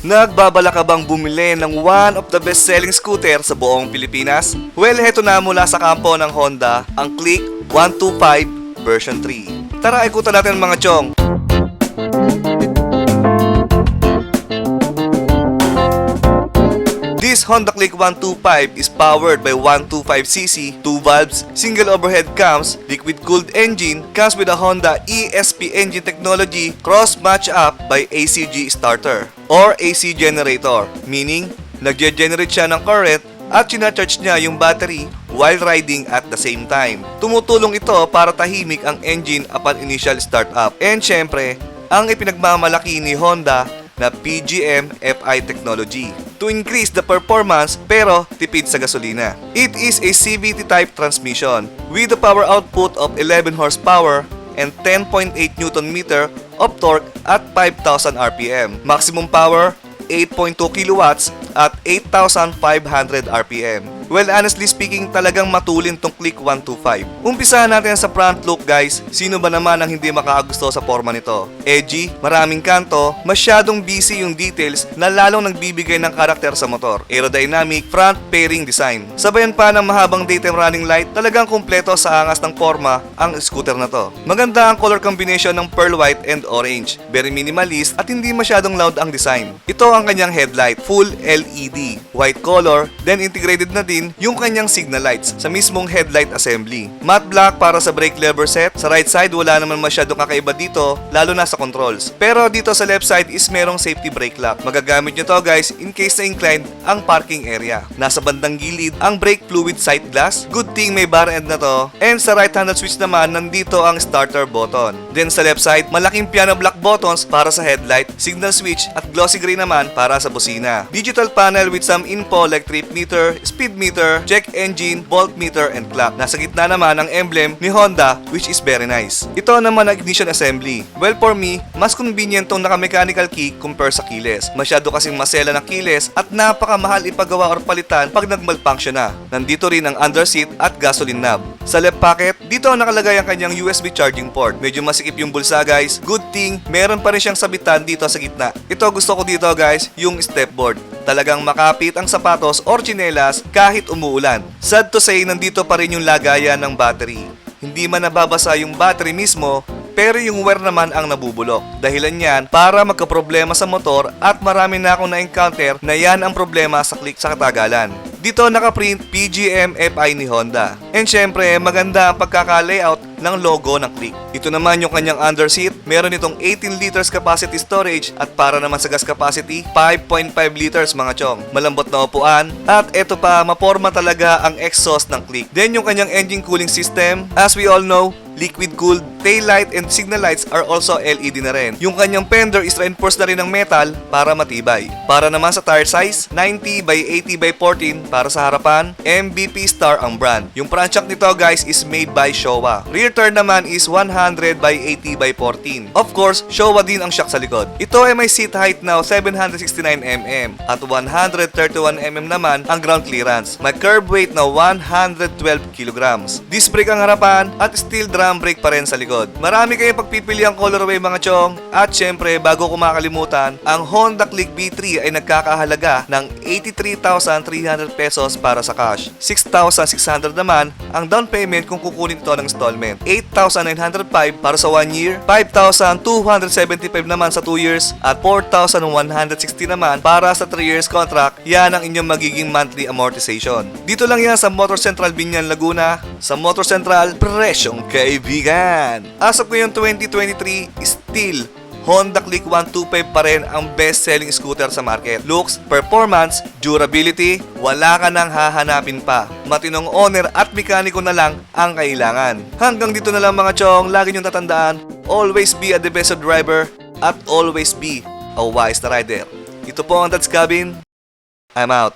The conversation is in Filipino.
Nagbabala ka bang bumili ng one of the best-selling scooter sa buong Pilipinas? Well, heto na mula sa kampo ng Honda, ang Click 125 version 3. Tara, ikutan natin mga chong. This Honda Click 125 is powered by 125cc, 2 valves, single overhead cams, liquid-cooled engine, comes with a Honda ESP engine technology cross-match up by ACG starter or AC generator, meaning nagge-generate siya ng current at sinacharge niya yung battery while riding at the same time. Tumutulong ito para tahimik ang engine upon initial startup. And syempre, ang ipinagmamalaki ni Honda na PGM FI technology to increase the performance pero tipid sa gasolina. It is a CVT type transmission with a power output of 11 horsepower and 10.8 Nm of torque at 5,000 RPM. Maximum power 8.2 kilowatts at 8,500 RPM. Well, honestly speaking, talagang matulin tong Click 125. Umpisahan natin sa front look, guys. Sino ba naman ang hindi makakagusto sa forma nito? Edgy, maraming kanto, masyadong busy yung details na lalong nagbibigay ng karakter sa motor. Aerodynamic, front fairing design. Sabayan pa ng mahabang daytime running light, talagang kumpleto sa angas ng forma ang scooter na to. Maganda ang color combination ng pearl white and orange. Very minimalist at hindi masyadong loud ang design. Ito ang kanyang headlight, full LED, white color, then integrated na din yung kanyang signal lights sa mismong headlight assembly. Matte black para sa brake lever set. Sa right side, wala naman masyadong kakaiba dito, lalo na sa controls. Pero dito sa left side is merong safety brake lock. Magagamit nyo to, guys, in case na inclined ang parking area. Nasa bandang gilid ang brake fluid sight glass. Good thing may bar end na to. And sa right-handed switch naman, nandito ang starter button. Then sa left side, malaking piano black buttons para sa headlight, signal switch at glossy gray naman para sa busina. Digital panel with some info like trip meter, speed meter, check engine, voltmeter, and clock. Nasa gitna naman ang emblem ni Honda, which is very nice. Ito naman ang ignition assembly. Well, for me, mas convenient tong naka-mechanical key compare sa keyless. Masyado kasing masela ng keyless at napakamahal ipagawa or palitan pag nag-malfunction na. Nandito rin ang under seat at gasoline knob. Sa left pocket, dito nakalagay ang kanyang USB charging port. Medyo masikip yung bulsa, guys. Good thing, meron pa rin siyang sabitan dito sa gitna. Ito gusto ko dito, guys, yung stepboard. Talagang makapit ang sapatos or tsinelas kahit umuulan. Sad to say, nandito pa rin yung lagayan ng battery. Hindi man nababasa yung battery mismo, pero yung wear naman ang nabubulok. Dahilan yan para magkaproblema sa motor at marami na akong na-encounter na yan ang problema sa Click sa katagalan. Dito nakaprint PGM FI ni Honda. And syempre, maganda ang pagkaka-layout ng logo ng Click. Ito naman yung kanyang underseat. Meron itong 18 liters capacity storage at para naman sa gas capacity, 5.5 liters mga chong. Malambot na upuan at eto pa, maporma talaga ang exhaust ng Click. Then yung kanyang engine cooling system, as we all know, liquid-cooled, tail light and signal lights are also LED na rin. Yung kanyang fender is reinforced na rin ng metal para matibay. Para naman sa tire size, 90 by 80 by 14 para sa harapan, MVP Star ang brand. Yung front shock nito, guys, is made by Showa. Rear tire naman is 100 by 80 by 14. Of course, Showa din ang shock sa likod. Ito ay may seat height na 769mm at 131mm naman ang ground clearance. May curb weight na 112 kg. Disc brake ang harapan at steel drum brake pa rin sa likod. Marami kayong pagpipili ang colorway mga chong. At syempre, bago ko makalimutan, ang Honda Click B3 ay nagkakahalaga ng 83,300 pesos para sa cash. 6,600 naman ang down payment kung kukunin ito ng installment. 8,905 para sa 1 year, 5,275 naman sa 2 years, at 4,160 naman para sa 3 years contract. Yan ang inyong magiging monthly amortization. Dito lang yan sa Motor Central Binyan, Laguna. Sa Motor Central, presyong kaibigan. As of ngayon 2023, still Honda Click 125 pa rin ang best-selling scooter sa market. Looks, performance, durability, wala ka nang hahanapin pa. Matinong owner at mekaniko na lang ang kailangan. Hanggang dito na lang mga chong, lagi niyong tatandaan, always be a the best driver at always be a wise rider. Ito po ang Dad's Cabin. I'm out.